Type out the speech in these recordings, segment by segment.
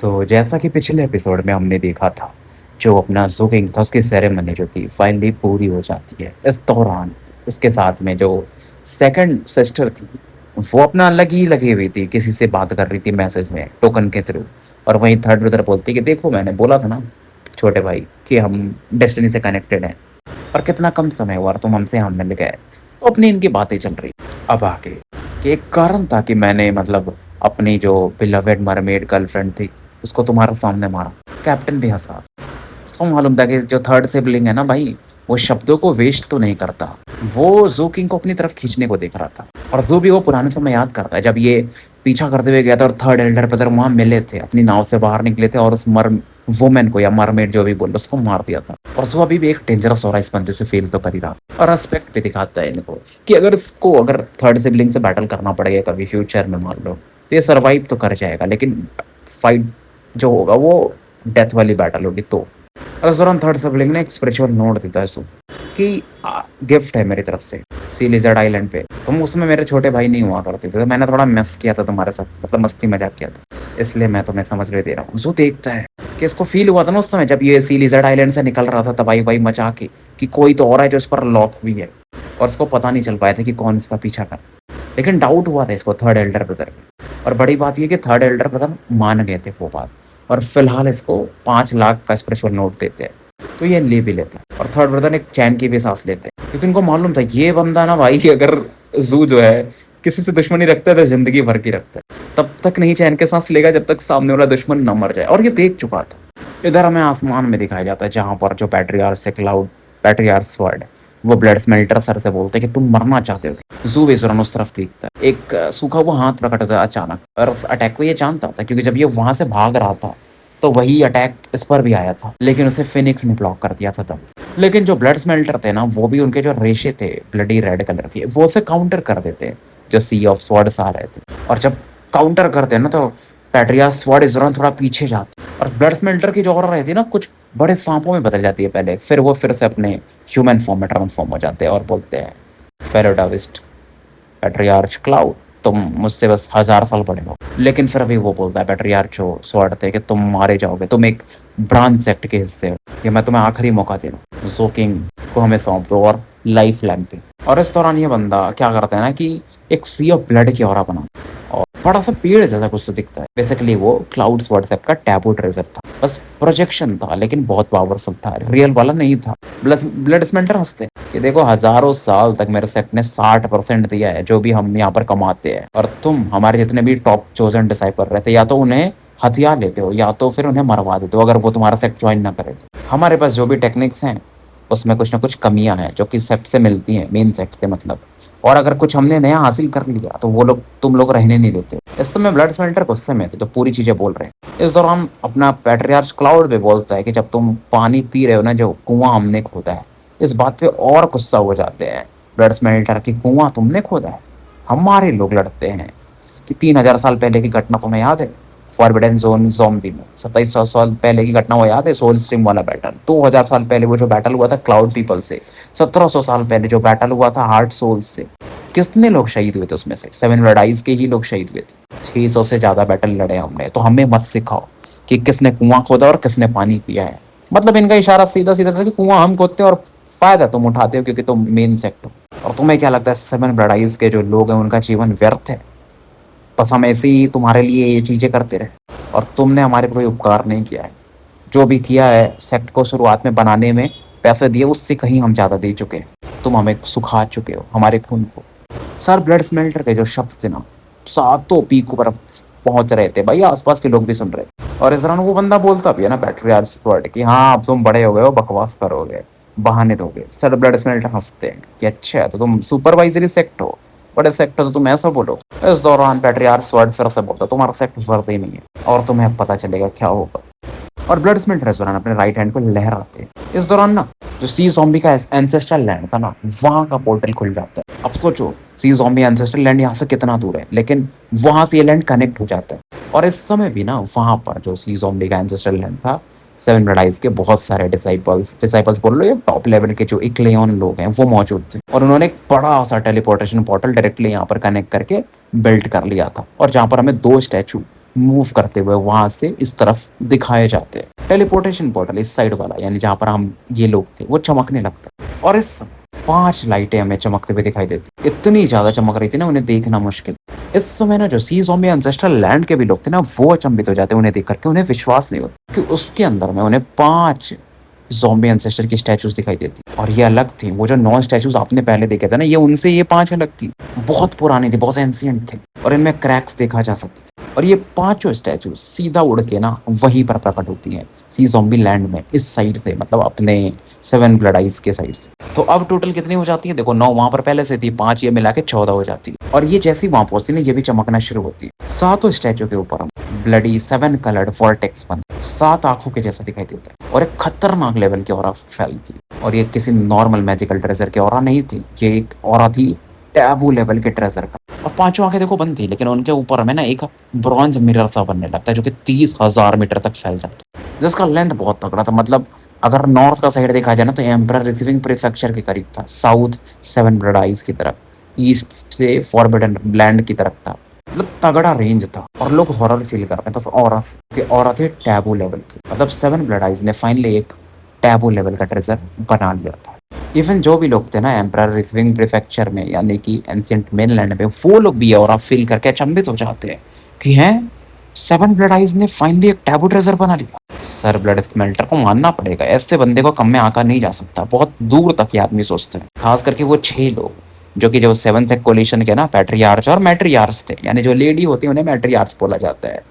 तो जैसा कि पिछले एपिसोड में हमने देखा था, जो अपना ज़ुकिंग था उसकी सेरेमनी जो थी फाइनली पूरी हो जाती है। इस दौरान इसके साथ में जो सेकंड सिस्टर थी, वो अपना अलग ही लगी हुई थी, किसी से बात कर रही थी मैसेज में, टोकन के थ्रू। और वहीं थर्ड ब्रदर बोलती कि देखो मैंने बोला था ना छोटे भाई कि हम डेस्टिनी से कनेक्टेड हैं और कितना कम समय हुआ और तुम हमसे हम मिल गए। तो अपनी इनकी बातें चल रही। अब आगे कि एक कारण था कि मैंने मतलब अपनी जो बिलवेड मरमेड गर्लफ्रेंड थी उसको तुम्हारे सामने मारा। कैप्टन भी हँस रहा था। उसको मालूम था कि जो थर्ड सिबलिंग है ना भाई, वो शब्दों को वेस्ट तो नहीं करता। वो ज़ू किंग को अपनी तरफ खींचने को देख रहा था। और ज़ू भी वो पुराने समय याद करता है जब ये पीछा करते हुए गया था और थर्ड एल्डर ब्रदर वहाँ मिले थे, अपनी नाव से बाहर निकले थे और उस मर वुमेन को या मरमेड जो भी बोल उसको मार दिया था। और ज़ू अभी भी एक डेंजरस हो रहा है, इस बंदे से फील तो कर ही रहा। और रेस्पेक्ट भी दिखाता है इनको कि अगर थर्ड सिबलिंग से बैटल करना पड़ेगा कभी फ्यूचर में मान लो, तो ये सर्वाइव तो कर जाएगा, लेकिन फाइट जो होगा वो डेथ वाली बैटल होगी। तो और इस दौरान थर्ड सिबलिंग ने एक स्पिरिचुअल नोट देता है उसको कि गिफ्ट है मेरी तरफ से सी लिजर्ड आइलैंड पे। तुम उसमें मेरे छोटे भाई नहीं हुआ करते थे, तो मैंने थोड़ा मेस किया था तुम्हारे साथ, मतलब मस्ती मजाक किया था, इसलिए मैं तुम्हें समझ ले दे रहा हूँ। जो देखता है कि इसको फील हुआ था ना उस समय जब ये सी लिजर्ड आइलैंड से निकल रहा था तबाही वबाही मचा के, कि कोई तो और है जो इस पर लॉक भी है, और उसको पता नहीं चल पाया था कि कौन इसका पीछा कर। लेकिन डाउट हुआ था इसको थर्ड एल्डर ब्रदर में। और बड़ी बात ये कि थर्ड एल्डर ब्रदर मान गए थे वो बात, और फिलहाल इसको 5 लाख का स्पेशल नोट देते हैं। तो ये ले भी लेता है और थर्ड ब्रदर एक चैन की भी सांस लेते हैं, क्योंकि उनको मालूम था ये बंदा ना भाई, अगर जू जो है किसी से दुश्मनी रखता है तो जिंदगी भर की रखता है, तब तक नहीं चैन के सांस लेगा जब तक सामने वाला दुश्मन न मर जाए। और ये देख चुका था। इधर हमें आसमान में दिखाया जाता है जहाँ पर जो पैट्रियार्स से क्लाउड पैट्रियार्स वर्ड, वो ब्लड स्मेल्टर सर से बोलते हैं कि तुम मरना चाहते हो। जू बेसुरन उस तरफ देखता है, एक सूखा हुआ हाथ प्रकट होता है अचानक। और उस अटैक को ये जानता था क्योंकि जब ये वहां से भाग रहा था तो वही अटैक इस पर भी आया था, लेकिन उसे फिनिक्स ने ब्लॉक कर दिया था तब। लेकिन जो ब्लड स्मेल्टर थे ना, वो भी उनके जो रेशे थे ब्लडी रेड कलर के, वो उसे काउंटर कर देते जो सी ऑफ स्वॉर्ड्स आ रहे थे। और जब काउंटर करते हैं ना तो पैट्रिया स्वॉर्ड इस दौरान थोड़ा पीछे जाती है और ब्लड स्मेल्टर की जो ऑरा रहती है ना, कुछ बड़े सांपों में बदल जाती है पहले, फिर वो फिर से अपने ह्यूमन फॉर्म में ट्रांसफॉर्म हो जाते हैं और बोलते हैं फेरोडाविस्ट पैट्रियार्च क्लाउड, तुम मुझसे बस 1000 साल बड़े हो। लेकिन फिर अभी वो बोलता है पैट्रियार्च जो स्वॉर्ड थे कि तुम मारे जाओगे, तुम एक ब्रांच सेक्ट के हिस्से हो, कि मैं तुम्हें आखिरी मौका दे रहा हूँ, जो किंग को हमें सौंप दो और लाइफ लैम्प पे। और इस दौरान ये बंदा क्या करता है ना कि एक सी ऑफ ब्लड की ऑरा बना और बड़ा सा पेड़ जैसा कुछ तो दिखता है। बेसिकली वो क्लाउड्स व्हाट्सएप का टैबू ट्रेजर था, बस प्रोजेक्शन था लेकिन बहुत पावरफुल था, रियल वाला नहीं था। ब्लड स्मेल्टर हंसते हैं कि देखो हजारों साल तक मेरे सेट ने 60% दिया है जो भी हम यहाँ पर कमाते हैं, और तुम हमारे जितने भी टॉप चोजन डिसाइपल रहते या तो उन्हें हथियार लेते हो या तो फिर उन्हें मरवा देते हो अगर वो तुम्हारा सेक्ट ज्वाइन ना करे तो। हमारे पास जो भी टेक्निक्स हैं उसमें कुछ ना कुछ कमियां हैं जो कि सेक्ट से मिलती हैं, मेन सेक्ट से मतलब। और अगर कुछ हमने नया हासिल कर लिया तो वो लोग तुम लोग रहने नहीं देते। इस समय ब्लड स्मेल्टर गुस्से में थे तो पूरी चीजें बोल रहे हैं। इस दौरान अपना पैट्रियार्च क्लाउड पे बोलता है कि जब तुम पानी पी रहे हो ना, जो कुआं हमने खोदा है, इस बात पे और गुस्सा हो जाते हैं ब्लड स्मेल्टर की, कुआं तुमने खोदा है, हमारे लोग लड़ते हैं। 3000 साल पहले की घटना तुम्हें याद है फॉरबिडन जोन ज़ॉम्बी में? 2700 साल पहले की घटना वो याद है सोल स्ट्रीम वाला बैटल? 2000 साल पहले वो जो बैटल हुआ था क्लाउड पीपल से? 1700 साल पहले जो बैटल हुआ था हार्ट सोल्स से? कितने लोग शहीद हुए थे उसमें से? 7 ब्लड आइज के ही लोग शहीद हुए थे। 600 से ज्यादा बैटल लड़े हमने, तो हमें मत सिखाओ कि किसने कुआं खोदा और किसने पानी पिया है। मतलब इनका इशारा सीधा सीधा था कि कुआं हम खोदते हैं और फायदा तुम उठाते हो क्योंकि तुम मेन सेक्ट हो। और तुम्हें क्या लगता है 7 ब्लड आइज के जो लोग हैं उनका जीवन व्यर्थ है? बस हम ऐसे ही तुम्हारे लिए ये चीजें करते रहे और तुमने हमारे पे कोई उपकार नहीं किया है। जो भी किया है सेक्ट को शुरुआत में बनाने में पैसे दिए उससे कहीं हम ज़्यादा दे चुके हैं। तुम हमें सुखा चुके हो, हमारे खून को। सर ब्लड स्मेल्टर के जो शब्द थे ना, सातों पीक पर पहुंच रहे थे भाई, आसपास के लोग भी सुन रहे थे। और इस दौरान वो बंदा बोलता भी है ना पैट्रियार्च वर्ड कि हाँ अब तुम बड़े हो गए हो, बकवास करोगे, बहाने दोगे। सर ब्लड स्मेल्टर हंसते हैं कि अच्छा तो तुम सुपरवाइजरी सेक्ट हो, बड़े सेक्ट हो तो तुम ऐसा बोलो। इस दौरान पैट्रियार्च वर्ड फिर से बोलता तुम्हारा सेक्ट वर्दी नहीं है और तुम्हें पता चलेगा क्या होगा। और ब्लड स्मेल्टर इस दौरान अपने राइट हैंड को लहराते हैं। इस दौरान ना जो सी ज़ॉम्बी का एंसेस्ट्रल लैंड था ना, वहां का पोर्टल खुल जाता है। अब सोचो सी ज़ॉम्बी एंसेस्ट्रल लैंड यहाँ से कितना दूर है, लेकिन वहां से ये लैंड कनेक्ट हो जाता है। और इस समय भी ना वहां पर जो सी ज़ॉम्बी का एंसेस्ट्रल लैंड था, 7 ब्लड आइज के बहुत सारे डिसाइपल्स बोल लो या टॉप लेवल के जो इक्लेयन लोग हैं वो मौजूद थे। और उन्होंने एक बड़ा सा टेलीपोर्टेशन पोर्टल डायरेक्टली यहाँ पर कनेक्ट करके बिल्ड कर लिया था। और जहाँ पर हमें 2 स्टैचू मूव करते हुए वहाँ से इस तरफ दिखाए जाते हैं। टेलीपोर्टेशन पोर्टल इस साइड वाला यानी जहाँ पर हम ये लोग थे वो चमकने लगता है और इस समय 5 लाइटें हमें चमकते हुए दिखाई देती। इतनी ज़्यादा चमक रही थी ना उन्हें देखना मुश्किल। इस समय ना जो सी ज़ॉम्बी एंसेस्ट्रल लैंड के भी लोग थे ना वो अचंभित हो जाते उन्हें देख कर के। उन्हें विश्वास नहीं होता कि उसके अंदर में उन्हें 5 ज़ॉम्बी एंसेस्टर की स्टैचूज़ दिखाई देती और ये अलग थी। वो जो 9 स्टैचूज़ आपने पहले देखे थे ना, ये उनसे ये 5 अलग थी। बहुत पुरानी थी, बहुत एंशिएंट थे और इनमें क्रैक्स देखा जा सकते थे। और ये पाँचों स्टैचू सीधा उड़ के ना वहीं पर प्रकट होती हैं, सी ज़ॉम्बी लैंड में, इस साइड से, मतलब अपने 7 ब्लड आइज़ के साइड से। तो अब टोटल कितनी हो जाती है? देखो 9 वहाँ पर पहले से थी, 5 ये मिला के 14 हो जाती है। और ये जैसे ही वहाँ पहुँचती है ना, ये भी चमकना शुरू होती है। सातों स्टैचू के ऊपर हम ब्लडी 7 कलर्ड वॉर्टेक्स बन 7 आँखों के जैसा दिखाई देता है और एक खतरनाक लेवल की ऑरा फैलती है। और ये किसी नॉर्मल मैजिकल ट्रेजर की ऑरा नहीं थी, ये एक ऑरा थी टैबू लेवल के ट्रेजर का। और पाँचों आँखें देखो बंद थी, लेकिन उनके ऊपर में ना एक ब्रॉन्ज मिरर सा बनने लगता है जो कि 30,000 मीटर तक फैल जाता है, जिसका लेंथ बहुत तगड़ा था। मतलब अगर नॉर्थ का साइड देखा जाए ना तो एम्परर रिसीविंग प्रीफेक्चर के करीब था, साउथ 7 ब्लड आइज की तरफ, ईस्ट से फॉरबिडन लैंड की तरफ था। मतलब तगड़ा रेंज था और लोग हॉरर फील करते हैं बस ऑरा के। ऑरा थे टैबू लेवल की। मतलब 7 ब्लड आइज ने फाइनली एक टैबू लेवल का ट्रेजर बना लिया था। इवन जो भी लोग थे ना एम्परर रिसीविंग प्रीफेक्चर में यानी कि एंशिएंट मेनलैंड में, वो लोग भी ऑरा फील करके अचंभित हो जाते हैं कि हैं 7 ब्लड आइज ने फाइनली एक टैबू ट्रेजर बना लिया। सर ब्लड स्मेल्टर को मानना पड़ेगा, ऐसे बंदे को कम में आंका नहीं जा सकता। बहुत दूर तक ये आदमी सोचते हैं, खास करके वो 6 लोग जो कि जो 7 सेक्ट कोलिशन के ना पैट्रियार्च और मैट्रियार्च थे, यानी जो लेडी होती है उन्हें मैट्रियार्च बोला जाता है।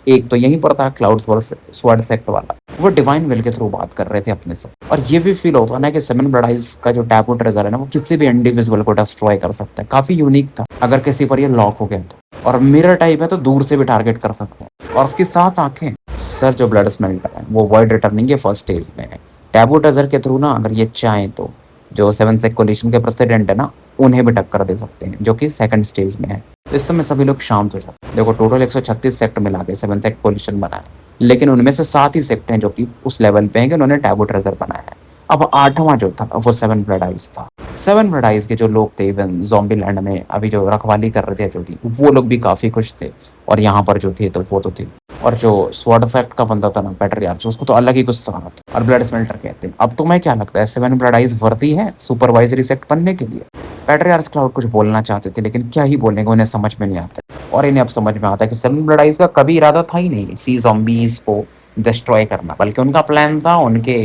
एक तो यहीं पर था क्लाउड स्वॉर्ड सेक्ट वाला, वो डिवाइन विल के थ्रू बात कर रहे थे अपने से। और ये भी फील होता ना कि 7 ब्लड आइज का जो टैबू ट्रेजर है ना, वो किसी भी इंडिविजुअल को डिस्ट्रॉय कर सकता है। काफी यूनिक था अगर किसी पर ये लॉक हो गया तो। और मिरर टाइप है तो दूर से भी टारगेट कर सकता है। और उसकी 7 आंखें। सर जो ब्लड स्मेल्टर है वो वर्ल्ड रिटर्निंग के फर्स्ट स्टेज में है। टैबू ट्रेजर के थ्रू ना अगर ये चाहें तो जो 7 सेक्ट कोलिशन के प्रेसिडेंट है ना, उन्हें भी टक्कर दे सकते हैं, जो कि सेकंड स्टेज में है। तो इस समय सभी लोग शांत हो जाते हैं। देखो टोटल 136 सेक्ट मिला के 7 सेक्ट कोलिशन बना है, लेकिन उनमें से 7 ही सेक्ट हैं जो कि उस लेवल पे हैं कि उन्होंने टैबू ट्रेजर बनाया है। अब 8वां जो था वो 7 ब्लड आइज था। 7 ब्लड आइज के जो लोग थे इवन ज़ॉम्बी लैंड में अभी जो रखवाली कर रहे थे जो कि, वो लोग भी काफी खुश थे। और यहाँ पर जो थे तो वो तो थे। और जो स्वॉर्ड फैक्ट का बंदा था ना पैट्रियार्च, उसको तो अलग ही गुस्सा आ रहा था। और ब्लड स्मेल्टर कहते हैं। अब तुम्हें क्या लगता है 7 ब्लड आइज वर्दी है सुपरवाइजरी सेक्ट बनने के लिए? पैट्रियार्च क्लाउड कुछ बोलना चाहते थे, लेकिन क्या ही बोलेंगे, उन्हें समझ में नहीं आता। और इन्हें अब समझ में आता है कि 7 ब्लड आइज का कभी इरादा था ही नहीं सी ज़ॉम्बीज को डिस्ट्रॉय करना, बल्कि उनका प्लान था उनके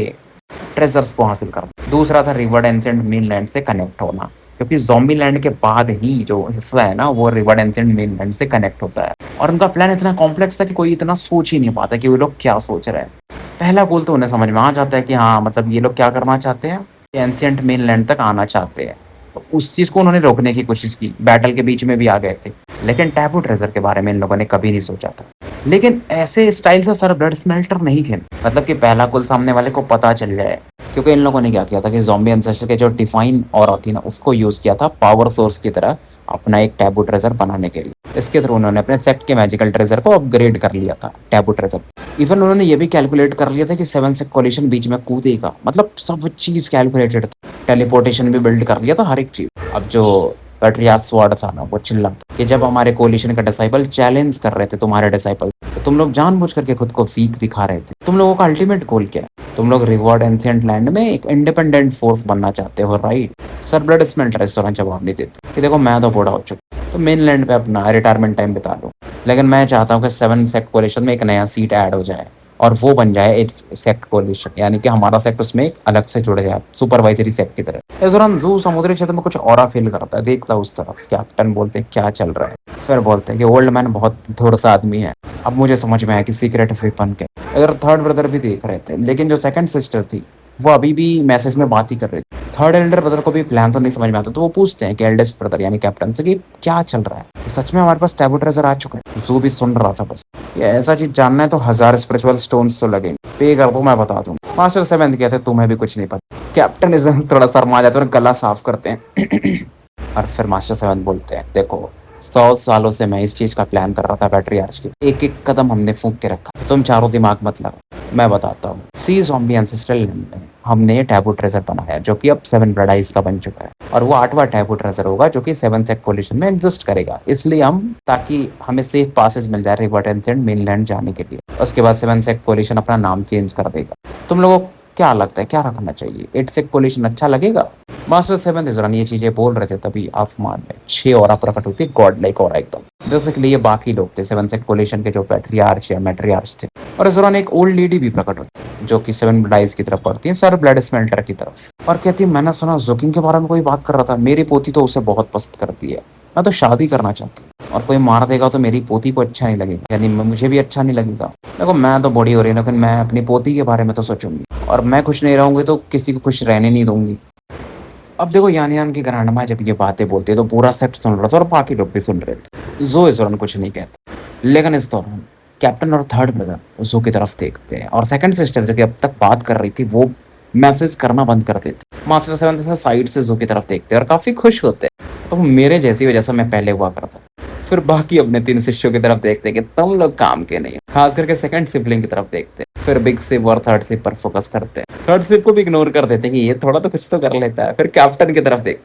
ट्रेजर्स को हासिल करना। दूसरा था रिवर्ड एंशिएंट मेनलैंड से कनेक्ट होना, क्योंकि ज़ॉम्बी लैंड के बाद ही जो हिस्सा है ना वो रिवर्ड एंशिएंट मेनलैंड से कनेक्ट होता है। और उनका प्लान इतना कॉम्प्लेक्स था कि कोई इतना सोच ही नहीं पाता कि वो लोग क्या सोच रहे हैं। पहला गोल तो उन्हें समझ में आ जाता है कि हाँ, मतलब ये लोग क्या करना चाहते हैं, एंशिएंट मेनलैंड तक आना चाहते हैं। तो उस चीज़ को उन्होंने रोकने की कोशिश की, बैटल के बीच में भी आ गए थे। लेकिन टैबू ट्रेजर के बारे में इन लोगों ने कभी नहीं सोचा था। लेकिन ऐसे स्टाइल से सर ब्लड स्मेल्टर नहीं खेलते, मतलब कि पहला गोल सामने वाले को पता चल जाए। क्योंकि इन लोगों ने क्या किया था कि ज़ॉम्बी एंसेस्टर के जो डिफाइन ऑरा थी ना, उसको यूज़ किया था पावर सोर्स की तरह अपना एक टैबू ट्रेजर बनाने के लिए। इसके थ्रू उन्होंने अपने सेक्ट के मैजिकल ट्रेजर को अपग्रेड कर लिया था, टैबू ट्रेजर। इवन उन्होंने ये भी कैलकुलेट कर लिया था कि 7 सेक्ट कोलिशन बीच में कूदेगा, मतलब सब चीज़ कैलकुलेटेड था। टेलीपोर्टेशन भी बिल्ड कर लिया था, हर एक चीज़। अब जो पैट्रियार्च स्वॉर्ड था ना, वो चिल्लाता कि जब हमारे कोलिशन का डिसाइपल चैलेंज कर रहे थे तुम्हारे डिसाइपल, तो तुम लोग जानबूझ करके खुद को वीक दिखा रहे थे। तुम लोगों का अल्टीमेट गोल क्या है? तुम लोग रिवॉर्ड एंशिएंट लैंड में एक इंडिपेंडेंट फोर्स बनना चाहते हो, राइट? सर ब्लड स्मेल्टर इस दौरान जवाब नहीं देते कि देखो मैं तो बूढ़ा हो चुका, तो मेन लैंड पे अपना रिटायरमेंट टाइम बिता लो। लेकिन मैं चाहता हूँ कि 7 सेक्ट कोलिशन में एक नया सीट ऐड हो जाए और वो बन जाए 8 सेक्ट कोलिशन, यानी कि हमारा सेक्ट उसमें एक अलग से जुड़ जाए सुपरवाइजरी सेक्ट की तरह। इस दौरान जू समुद्री क्षेत्र में कुछ और फील करता है, देखता है उस तरफ। कैप्टन बोलते हैं क्या चल रहा है? फिर बोलते हैं कि ओल्ड मैन बहुत धुर सा आदमी है। अब मुझे समझ में आया कि सीक्रेट वेपन के इधर थर्ड ब्रदर भी देख रहे थे, लेकिन जो सेकंड सिस्टर थी वो अभी भी मैसेज में बात ही कर रही थी। थर्ड एल्डर ब्रदर को भी प्लान तो नहीं समझ में आता, तो वो पूछते हैं कि एल्डेस्ट ब्रदर यानी कैप्टन से कि क्या चल रहा है, कि सच में हमारे पास टैबू ट्रेजर आ चुका है? जू भी सुन रहा था बस। ये ऐसा चीज जानना है तो 1000 स्पिरिचुअल स्टोन्स तो लगेंगे, पे कर दो मैं बता दूँ। मास्टर 7 कहते तुम्हें भी कुछ नहीं पता। कैप्टन इस थोड़ा शर्मा जाते हैं और गला साफ करते हैं। और फिर मास्टर 7 बोलते हैं देखो 100 सालों से मैं इस चीज का प्लान कर रहा था पैट्रियार्च की, एक एक कदम हमने फूंक के रखा, तो तुम चारों दिमाग मत लगाओ। मैं बताता हूँ। सी ज़ॉम्बी एंसेस्ट्रल लैंड में हमने टैबू ट्रेज़र बनाया जो कि अब 7 ब्लड आइज़ का बन चुका है और वो 8वाँ टैबू ट्रेज़र होगा जो कि 7 सेट कोलिशन में एग्ज़िस्ट करेगा। इसलिए हम ताकि हमें सेफ पासेस मिल जाए रिवर एंसेंट मेनलैंड जाने के लिए। उसके बाद 7 सेट कोलिशन अपना नाम चेंज कर देगा। तुम लोगों को क्या लगता है क्या रखना चाहिए? 8 सेट कोलिशन अच्छा लगेगा? मास्टर 7 इस दौरान ये चीज़ें बोल रहे थे तभी आसमान में 6 ऑरा प्रकट हुई थी गॉड लाइक ऑरा एकदम। बेसिकली ये बाकी लोग थे 7 सेट कोलिशन के जो पैट्रियार्च या मैट्रियार्च थे। और इस दौरान एक ओल्ड लेडी भी प्रकट हुई जो कि 7 ब्लड आइज़ की तरफ पढ़ती है, सर ब्लड स्मेल्टर की तरफ। और कहती है मैंने सुना ज़ोकिंग के बारे में कोई बात कर रहा था, मेरी पोती तो उसे बहुत पसंद करती है। मैं तो शादी करना चाहती हूँ और कोई मार देगा तो मेरी पोती को अच्छा नहीं लगेगा, यानी मुझे भी अच्छा नहीं लगेगा। देखो मैं तो बूढ़ी हो रही हूँ लेकिन मैं अपनी पोती के बारे में तो सोचूंगी और मैं खुश नहीं रहूंगी तो किसी को खुश रहने नहीं दूंगी। अब देखो यान यान की ग्रैंडमा जब ये बातें बोलती है तो पूरा सेट सुन रहा था और बाकी लोग भी सुन रहे थे। जो इस दौरान कुछ नहीं कहता, लेकिन इस दौरान कैप्टन और थर्ड ब्रदर जो की तरफ देखते हैं और सेकंड सिस्टर जो कि अब तक बात कर रही थी वो मैसेज करना बंद कर देती। मास्टर 7 साइड से जो की तरफ देखते हैं और काफी खुश होते हैं। तो मेरे जैसी वजह से मैं पहले हुआ करता था। फिर बाकी अपने 3 शिष्यों की तरफ देखते हैं कि तुम लोग काम के नहीं हो। खास करके सेकंड सिबलिंग की तरफ देखते हैं। फिर बिग सिप और थर्ड सिप पर फोकस करते हैं। थर्ड सिप को भी इग्नोर कर देते हैं कि ये थोड़ा तो कुछ तो कर लेता है। फिर कैप्टन की तरफ देख,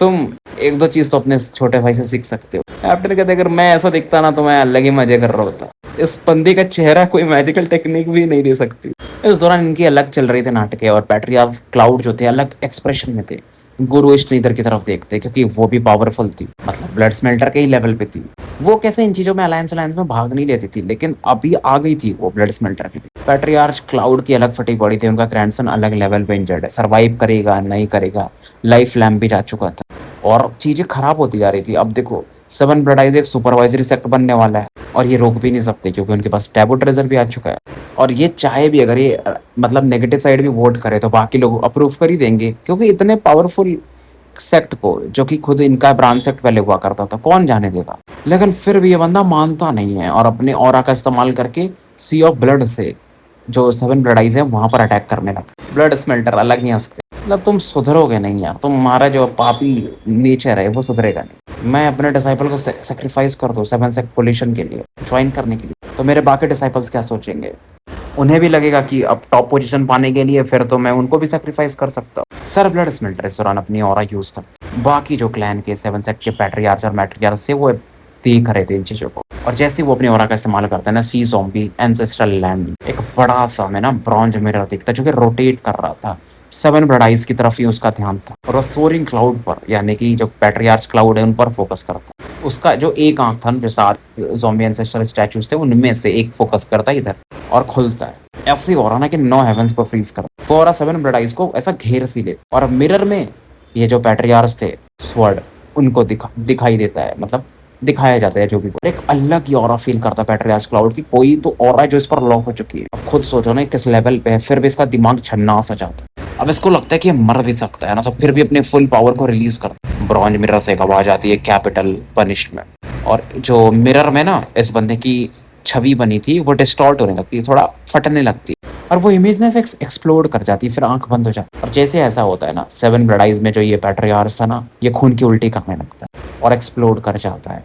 तुम एक दो चीज तो अपने छोटे भाई से सीख सकते हो। कैप्टन कहते अगर मैं ऐसा दिखता ना तो मैं अलग ही मजे कर रहा होता। इस बंदी का चेहरा कोई मैजिकल टेक्निक भी नहीं दे सकती। इस दौरान इनकी अलग चल रही थे नाटकें और पैट्रियार्क क्लाउड जो थे अलग एक्सप्रेशन में थे। गुरु स्नीदर की तरफ देखते क्योंकि वो भी पावरफुल थी, मतलब ब्लड स्मेल्टर के ही लेवल पे थी। वो कैसे इन चीजों में अलायंस अलायंस में भाग नहीं लेती थी, लेकिन अभी आ गई थी वो ब्लड स्मेल्टर के लिए। पैट्रियार्च क्लाउड की अलग फटी पड़ी थी, उनका ग्रैंडसन अलग लेवल पे इंजर्ड है, सर्वाइव करेगा नहीं करेगा। लाइफ लैम्प भी जा चुका था और चीजें खराब होती जा रही थी। अब देखो 7 ब्लड आइज एक सुपरवाइजरी सेक्ट बनने वाला है और ये रोक भी नहीं सकते क्योंकि उनके पास टैबू ट्रेजर भी आ चुका है। और ये चाहे भी अगर ये मतलब नेगेटिव साइड भी वोट करे तो बाकी लोग अप्रूव कर ही देंगे क्योंकि इतने पावरफुल सेक्ट को जो कि खुद इनका ब्रांच सेक्ट पहले हुआ करता था कौन जाने देगा। लेकिन फिर भी ये बंदा मानता नहीं है और अपने ऑरा का इस्तेमाल करके सी ऑफ ब्लड से जो 7 ब्लड आइज है वहां पर अटैक करने लगा। ब्लड स्मेल्टर अलग नहीं हंसते, मतलब तुम सुधरोगे नहीं यार, तुम्हारा जो पापी नेचर है वो सुधरेगा नहीं। मैं अपने डिसाइपल को सेक्रीफाइस कर दूं 7 सेक्ट पोलिशन के लिए ज्वाइन करने के लिए तो मेरे बाकी डिसाइपल्स क्या सोचेंगे? उन्हें भी लगेगा कि अब टॉप पोजीशन पाने के लिए फिर तो मैं उनको भी सेक्रीफाइस कर सकता हूँ। सर ब्लड स्मेल्टर इस दौरान अपनी ऑरा यूज कर बाकी जो क्लैन के 7 सेट के पैट्रियार्च और मैट्रियार्च से वो देख रहे थे इन चीजों को। और जैसे ही वो अपनी ऑरा का इस्तेमाल करते हैं ना, सी ज़ॉम्बी एंसेस्ट्रल लैंड एक बड़ा सा में ना ब्रॉन्ज मिरर दिखता जो कि रोटेट कर रहा था। 7 ब्लड आइज की तरफ ही उसका ध्यान था और वो सोरिंग क्लाउड पर यानी कि जो पैट्रियार्च क्लाउड है उन पर फोकस करता। उसका जो एक आंख था जो 7 ज़ॉम्बी एंसेस्ट्रल स्टैचूज थे उनमें से एक फोकस करता है इधर और खुलता है। ऐसे हो रहा ना कि 9 हेवंस को फ्रीज कर फोरा 7 ब्लड आइज को ऐसा घेर सी ले और मिरर में ये जो पैट्रियार्च थे स्वर्ड उनको दिखाई देता है, मतलब दिखाया जाता है जो भी। एक अलग ही ऑरा फील करता है पैट्रियार्च क्लाउड की, कोई तो ऑरा जो इस पर लॉक हो चुकी है। अब खुद सोचो ना किस लेवल पे है, फिर भी इसका दिमाग छन्ना सा जाता है। अब इसको लगता है कि ये मर भी सकता है ना, तो फिर भी अपने फुल पावर को रिलीज करता। ब्रॉन्ज मिरर से एक आवाज आती है कैपिटल पनिशमेंट और जो मिरर में ना इस बंदे की छवि बनी थी वो डिस्टॉर्ट होने लगती है, थोड़ा फटने लगती है और वो इमेज ना एक्सप्लोड कर जाती है, फिर आंख बंद हो जाती है। और जैसे ऐसा होता है ना 7 ब्लड आइज में जो ये पैट्रियार्च था ना ये खून की उल्टी करने लगता है और एक्सप्लोड कर जाता है।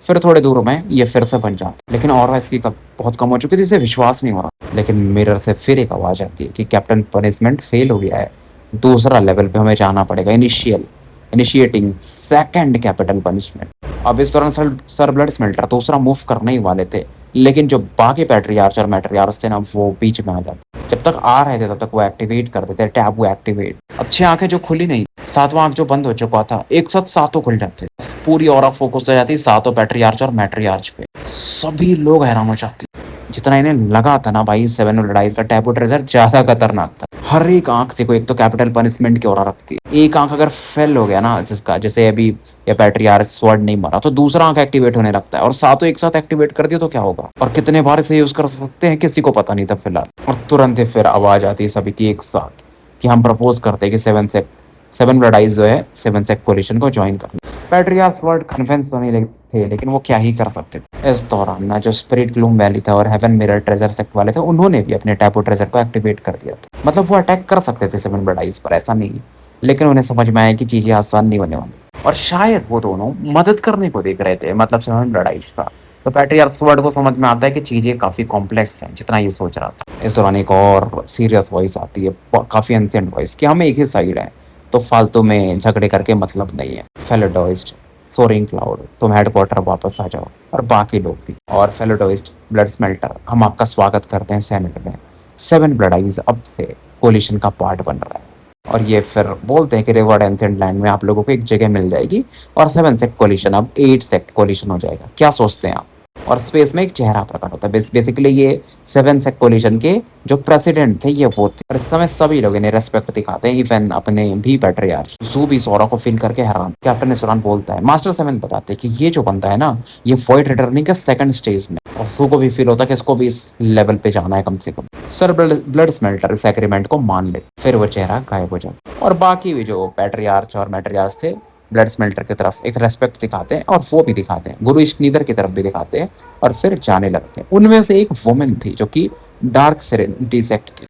फिर थोड़े दूर में ये फिर से बन जाता है, लेकिन और इसकी बहुत कम हो चुकी थी, इसे विश्वास नहीं हो रहा। लेकिन मिरर से फिर एक आवाज आती है कि कैप्टन पनिशमेंट फेल हो गया है, दूसरा लेवल पे हमें जाना पड़ेगा, इनिशिएटिंग सेकंड कैपिटल पनिशमेंट। अब इस दौरान सर ब्लड स्मेल्टर दूसरा मूव करने ही वाले थे, लेकिन जो बाकी पैट्रियार्च और मैट्रियार्च थे ना वो बीच में आ जाते। जब तक आ रहे थे तब तक वो एक्टिवेट कर देते, टैबू एक्टिवेट। अब 6 आंखें जो खुली नहीं, 7वां आंख जो बंद हो चुका था, एक साथ सातों खुल जाते। पूरी ऑरा फोकस हो जाती सातों पैट्रियार्च और मैट्रियार्च पे। सभी लोग हैरान हो जाते, जितना इन्हें लगा था ना भाई 7 लड़ाई का टैबू ट्रेजर ज्यादा खतरनाक था। हर एक आंख देखो, एक तो कैपिटल पनिशमेंट की ओरा रखती है। एक आंख अगर फेल हो गया ना जिसका, जैसे अभी ये पैट्रियार्च स्वॉर्ड नहीं मरा तो दूसरा आंख एक्टिवेट होने लगता है और सातों एक साथ एक्टिवेट कर दिया तो क्या होगा और कितने बार इसे यूज कर सकते हैं किसी को पता नहीं था फिलहाल। और तुरंत ही फिर आवाज आती है सभी की एक साथ कि हम प्रपोज करते हैं कि 7 ब्लड आइज जो है 7 सेक्ट कोलिशन को ज्वाइन करना। पैट्रियार्च वर्ड कन्विंस तो नहीं थे, लेकिन वो क्या ही कर सकते थे। इस दौरान ना जो स्पिरिट ग्लूम वैली था और हेवन मिरर ट्रेजर सेक्ट वाले थे उन्होंने भी अपने टैबू ट्रेजर को एक्टिवेट कर दिया था। मतलब वो अटैक कर सकते थे 7 ब्लड आइज पर, ऐसा नहीं, लेकिन उन्हें समझ में आया कि चीजें आसान नहीं होने वाली और शायद वो दोनों मदद करने को देख रहे थे, मतलब 7 ब्लड आइज का तो पैट्रियार्क्स वर्ड को समझ में आता है कि चीज़ें काफ़ी कॉम्प्लेक्स हैं, जितना ये सोच रहा था। इस दौरान एक और सीरियस वॉइस आती है, प काफ़ी एंशिएंट वॉइस कि हम एक ही साइड हैं, तो फालतू में झगड़े करके मतलब नहीं है। फेलोडोइस्ट, सोरिंग क्लाउड, तुम हेडक्वार्टर वापस आ जाओ और बाकी लोग भी। और फेलोडोइस्ट, ब्लड स्मेल्टर, हम आपका स्वागत करते हैं सेनेट में। 7 ब्लड आइज़ अब से कोलिशन का पार्ट बन रहा है। और ये फिर बोलते हैं कि रिवर्ड एंशिएंट लैंड में आप लोगों को एक जगह मिल जाएगी और 7 सेक्ट कोलिशन अब 8 सेक्ट कोलिशन हो जाएगा। क्या सोचते हैं आप? और स्पेस में एक चेहरा प्रकट होता है। बेसिकली ये 7 सेक्ट कोलिशन के जो प्रेसिडेंट थे ये वो थे। और इस समय सभी लोग इन्हें रेस्पेक्ट दिखाते हैं, इवन अपने भी पैट्रियार्च। ज़ू भी सौरा को फील करके हैरान। कैप्टन इस दौरान बोलता है, मास्टर 7 बताते हैं कि ये जो बंदा है ना, ये वॉइड रिटर्निंग के सेकंड स्टेज में। और ज़ू को भी फील होता है कि इसको भी इस लेवल पे जाना है कम से कम। सर ब्लड स्मेल्टर इस एग्रीमेंट को मान ले, फिर वो चेहरा गायब हो जाता। और बाकी भी जो पैट्रियार्च और मैट्रियार्च थे, ब्लड स्मेल्टर की तरफ एक रेस्पेक्ट दिखाते हैं और वो भी दिखाते हैं, गुरु ईश्नीदर की तरफ भी दिखाते हैं और फिर जाने लगते हैं। उनमें से एक वुमन थी जो कि डार्क सेरेनिटी सेक्ट की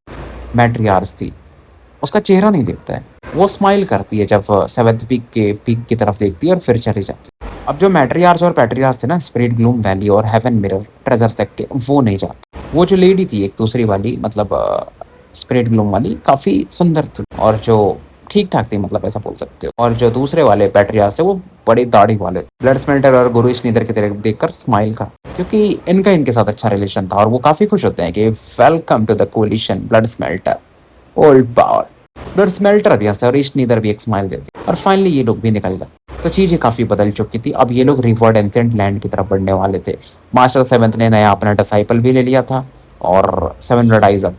मैट्रियार्च थी। उसका चेहरा नहीं दिखता है। वो स्माइल करती है जब 7th पीक की तरफ देखती है और फिर चली जाती है। अब जो मैट्रियार्च और पैट्रियार्च थे ना, स्पिरिट ग्लूम वैली और हेवन मिरर ट्रेजर सेक्ट के, वो नहीं जाते। वो जो लेडी थी एक दूसरी वाली, मतलब स्पिरिट ग्लूम वाली, काफ़ी सुंदर थी और जो ठीक-ठाक थी, मतलब ऐसा बोल सकते हो। और जो दूसरे वाले पैट्रियार्च थे वो बड़ी दाढ़ी वाले। ब्लड स्मेल्टर और गुरु ईश्नीदर की तरफ देखकर स्माइल कर, क्योंकि इनका इनके साथ अच्छा रिलेशन था और वो काफ़ी खुश होते हैं कि welcome to the coalition blood smelter, old power. Blood smelter भी हंसता है और ईश्नीदर भी एक स्माइल देती है और फाइनली ये लोग भी निकल गए। तो चीज़ें काफ़ी बदल चुकी थी। अब ये लोग रिवर्ड एंशिएंट लैंड की तरफ बढ़ने वाले थे। मास्टर 7 ने नया अपना डिसाइपल भी ले लिया था और 7 ब्लड आइज़ अब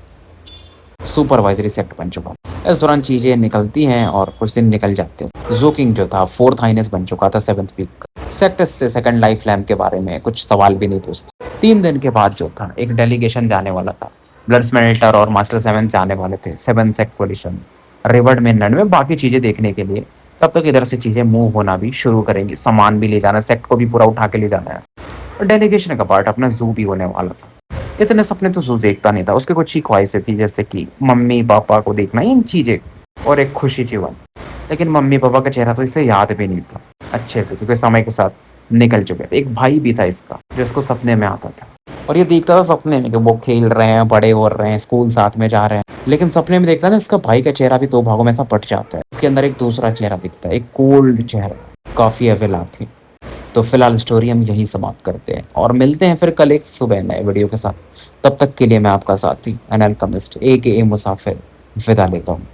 सुपरवाइजरी सेक्ट बन चुका। इस दौरान चीज़ें निकलती हैं और कुछ दिन निकल जाते हैं। ज़ू किंग जो था 4th हाइनेस बन चुका था 7th पीक का। सेक्ट से सेकंड लाइफ लैम्प के बारे में कुछ सवाल भी नहीं पूछते। 3 दिन के बाद जो था एक डेलीगेशन जाने वाला था। ब्लड स्मेल्टर और मास्टर 7 जाने वाले थे 7 सेक्ट कोलिशन रिवर्ड मेनलैंड में बाकी चीज़ें देखने के लिए। तब तक इधर से चीज़ें मूव होना भी शुरू करेंगी। सामान भी ले जाना, सेक्ट को भी पूरा उठा के ले जाना है। और डेलीगेशन का पार्ट अपना ज़ू भी होने वाला था। इतने सपने तो ज़ू देखता नहीं था। उसकी कुछ ही ख्वाहिशें थी, जैसे कि मम्मी-पापा को देखना, इन चीज़ें और एक खुशी जीवन। लेकिन मम्मी-पापा का चेहरा तो इसे याद भी नहीं था अच्छे से, क्योंकि समय के साथ निकल चुके थे। एक भाई भी था इसका जो इसको सपने में आता था और ये देखता था सपने में कि वो खेल रहे हैं, बड़े हो रहे हैं, स्कूल साथ में जा रहे हैं। लेकिन सपने में देखता है ना, इसका भाई का चेहरा भी 2 भागों में ऐसा बँट जाता है। उसके अंदर एक दूसरा चेहरा दिखता है, एक कोल्ड चेहरा, काफ़ी एविल आँखें। तो फिलहाल स्टोरी हम यहीं समाप्त करते हैं और मिलते हैं फिर कल एक सुबह नए वीडियो के साथ। तब तक के लिए मैं आपका साथी एन अल्केमिस्ट AKA मुसाफिर विदा लेता हूँ।